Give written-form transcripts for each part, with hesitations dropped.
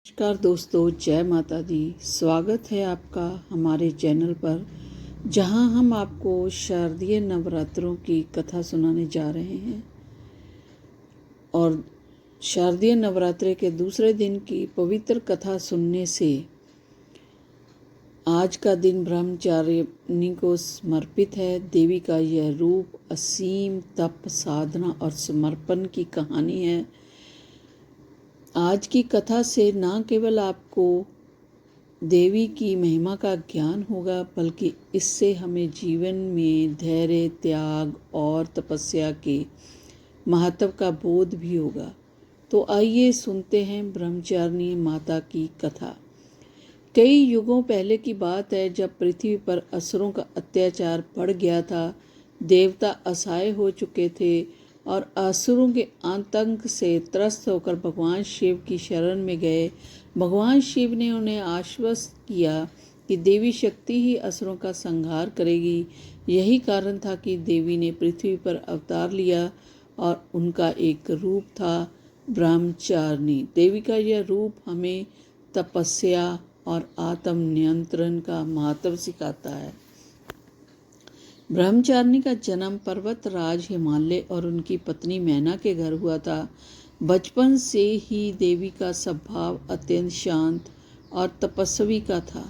नमस्कार दोस्तों, जय माता दी। स्वागत है आपका हमारे चैनल पर, जहां हम आपको शारदीय नवरात्रों की कथा सुनाने जा रहे हैं। और शारदीय नवरात्रे के दूसरे दिन की पवित्र कथा सुनने से आज का दिन ब्रह्मचारिणी को समर्पित है। देवी का यह रूप असीम तप, साधना और समर्पण की कहानी है। आज की कथा से न केवल आपको देवी की महिमा का ज्ञान होगा, बल्कि इससे हमें जीवन में धैर्य, त्याग और तपस्या के महत्व का बोध भी होगा। तो आइए सुनते हैं ब्रह्मचारिणी माता की कथा। कई युगों पहले की बात है, जब पृथ्वी पर असुरों का अत्याचार बढ़ गया था। देवता असहाय हो चुके थे और असुरों के आतंक से त्रस्त होकर भगवान शिव की शरण में गए। भगवान शिव ने उन्हें आश्वस्त किया कि देवी शक्ति ही असुरों का संहार करेगी। यही कारण था कि देवी ने पृथ्वी पर अवतार लिया और उनका एक रूप था ब्रह्मचारिणी। देवी का यह रूप हमें तपस्या और आत्म नियंत्रण का महत्व सिखाता है। ब्रह्मचारिणी का जन्म पर्वत राज हिमालय और उनकी पत्नी मैना के घर हुआ था। बचपन से ही देवी का स्वभाव अत्यंत शांत और तपस्वी का था।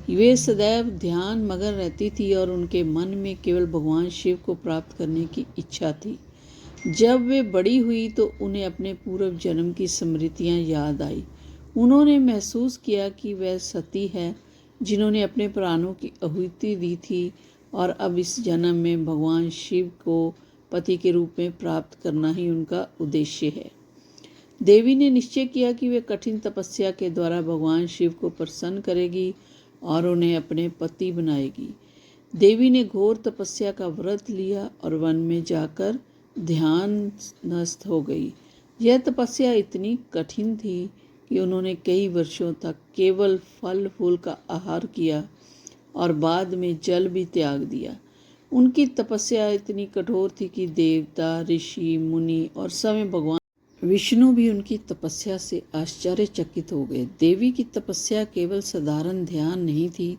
वे सदैव ध्यान मगन रहती थी और उनके मन में केवल भगवान शिव को प्राप्त करने की इच्छा थी। जब वे बड़ी हुई तो उन्हें अपने पूर्व जन्म की स्मृतियां याद आई। उन्होंने महसूस किया कि वह सती है जिन्होंने अपने प्राणों की आहुति दी थी और अब इस जन्म में भगवान शिव को पति के रूप में प्राप्त करना ही उनका उद्देश्य है। देवी ने निश्चय किया कि वे कठिन तपस्या के द्वारा भगवान शिव को प्रसन्न करेगी और उन्हें अपने पति बनाएगी। देवी ने घोर तपस्या का व्रत लिया और वन में जाकर ध्यानस्थ हो गई। यह तपस्या इतनी कठिन थी कि उन्होंने कई वर्षों तक केवल फल फूल का आहार किया और बाद में जल भी त्याग दिया। उनकी तपस्या इतनी कठोर थी कि देवता, ऋषि, मुनि और स्वयं भगवान विष्णु भी उनकी तपस्या से आश्चर्यचकित हो गए। देवी की तपस्या केवल साधारण ध्यान नहीं थी,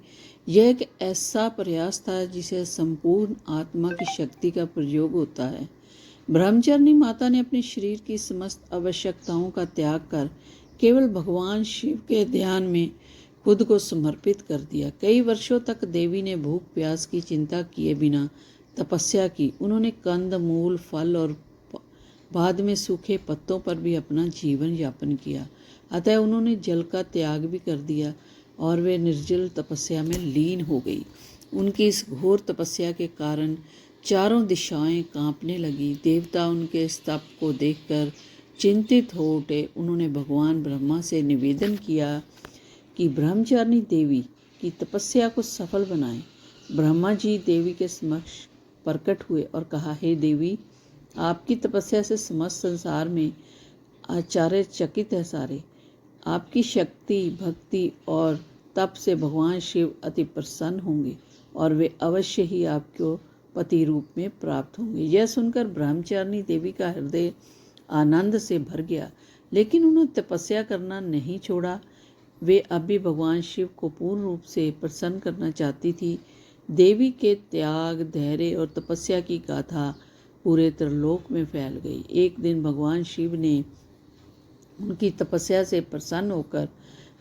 यह एक ऐसा प्रयास था जिसे संपूर्ण आत्मा की शक्ति का प्रयोग होता है। ब्रह्मचारिणी माता ने अपने शरीर की समस्त आवश्यकताओं का त्याग कर केवल भगवान शिव के ध्यान में खुद को समर्पित कर दिया। कई वर्षों तक देवी ने भूख प्यास की चिंता किए बिना तपस्या की। उन्होंने कंद मूल, फल और बाद में सूखे पत्तों पर भी अपना जीवन यापन किया। अतः उन्होंने जल का त्याग भी कर दिया और वे निर्जल तपस्या में लीन हो गई। उनकी इस घोर तपस्या के कारण चारों दिशाएं कांपने लगी। देवता उनके इस तप को देखकर चिंतित हो उठे। उन्होंने भगवान ब्रह्मा से निवेदन किया कि ब्रह्मचारिणी देवी की तपस्या को सफल बनाएं। ब्रह्मा जी देवी के समक्ष प्रकट हुए और कहा, हे देवी, आपकी तपस्या से समस्त संसार में आश्चर्यचकित है सारे। आपकी शक्ति, भक्ति और तप से भगवान शिव अति प्रसन्न होंगे और वे अवश्य ही आपको पति रूप में प्राप्त होंगे। यह सुनकर ब्रह्मचारिणी देवी का हृदय आनंद से भर गया, लेकिन उन्होंने तपस्या करना नहीं छोड़ा। वे अब भी भगवान शिव को पूर्ण रूप से प्रसन्न करना चाहती थी। देवी के त्याग, धैर्य और तपस्या की गाथा पूरे त्रिलोक में फैल गई। एक दिन भगवान शिव ने उनकी तपस्या से प्रसन्न होकर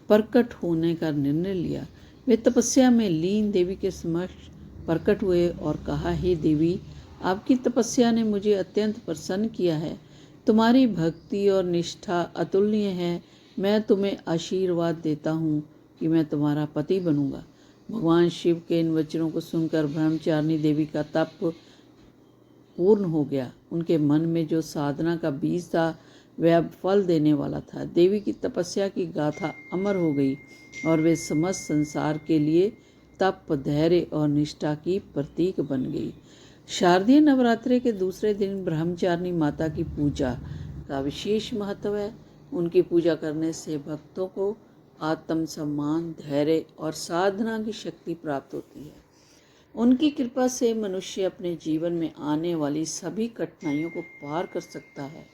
प्रकट होने का निर्णय लिया। वे तपस्या में लीन देवी के समक्ष प्रकट हुए और कहा, हे देवी, आपकी तपस्या ने मुझे अत्यंत प्रसन्न किया है। तुम्हारी भक्ति और निष्ठा अतुलनीय है। मैं तुम्हें आशीर्वाद देता हूँ कि मैं तुम्हारा पति बनूंगा। भगवान शिव के इन वचनों को सुनकर ब्रह्मचारिणी देवी का तप पूर्ण हो गया। उनके मन में जो साधना का बीज था वह अब फल देने वाला था। देवी की तपस्या की गाथा अमर हो गई और वे समस्त संसार के लिए तप, धैर्य और निष्ठा की प्रतीक बन गई। शारदीय नवरात्रि के दूसरे दिन ब्रह्मचारिणी माता की पूजा का विशेष महत्व है। उनकी पूजा करने से भक्तों को आत्म सम्मान, धैर्य और साधना की शक्ति प्राप्त होती है। उनकी कृपा से मनुष्य अपने जीवन में आने वाली सभी कठिनाइयों को पार कर सकता है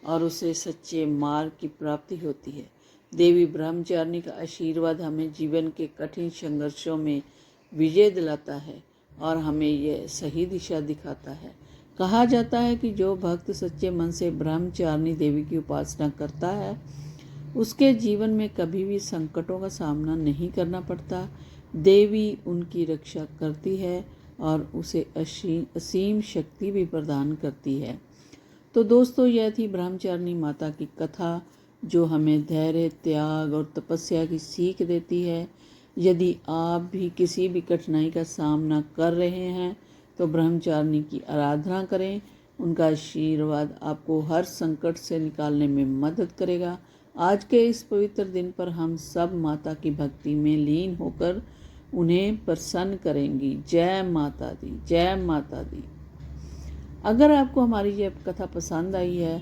और उसे सच्चे मार्ग की प्राप्ति होती है। देवी ब्रह्मचारिणी का आशीर्वाद हमें जीवन के कठिन संघर्षों में विजय दिलाता है और हमें यह सही दिशा दिखाता है। कहा जाता है कि जो भक्त सच्चे मन से ब्रह्मचारिणी देवी की उपासना करता है उसके जीवन में कभी भी संकटों का सामना नहीं करना पड़ता। देवी उनकी रक्षा करती है और उसे असीम शक्ति भी प्रदान करती है। तो दोस्तों, यह थी ब्रह्मचारिणी माता की कथा जो हमें धैर्य, त्याग और तपस्या की सीख देती है। यदि आप भी किसी भी कठिनाई का सामना कर रहे हैं तो ब्रह्मचारिणी की आराधना करें। उनका आशीर्वाद आपको हर संकट से निकालने में मदद करेगा। आज के इस पवित्र दिन पर हम सब माता की भक्ति में लीन होकर उन्हें प्रसन्न करेंगी। जय माता दी, जय माता दी। अगर आपको हमारी यह कथा पसंद आई है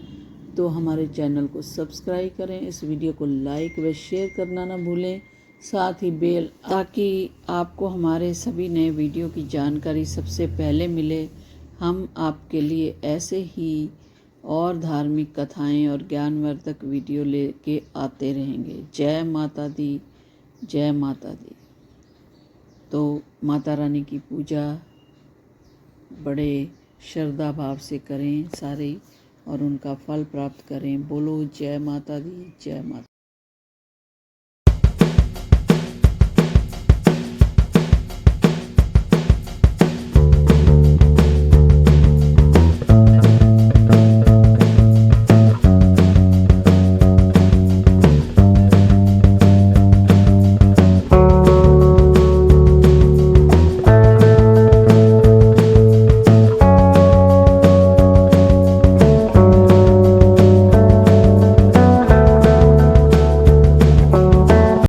तो हमारे चैनल को सब्सक्राइब करें, इस वीडियो को लाइक व शेयर करना ना भूलें, साथ ही बेल, ताकि आपको हमारे सभी नए वीडियो की जानकारी सबसे पहले मिले। हम आपके लिए ऐसे ही और धार्मिक कथाएं और ज्ञानवर्धक वीडियो लेके आते रहेंगे। जय माता दी, जय माता दी। तो माता रानी की पूजा बड़े श्रद्धा भाव से करें सारे और उनका फल प्राप्त करें। बोलो जय माता दी, जय माता।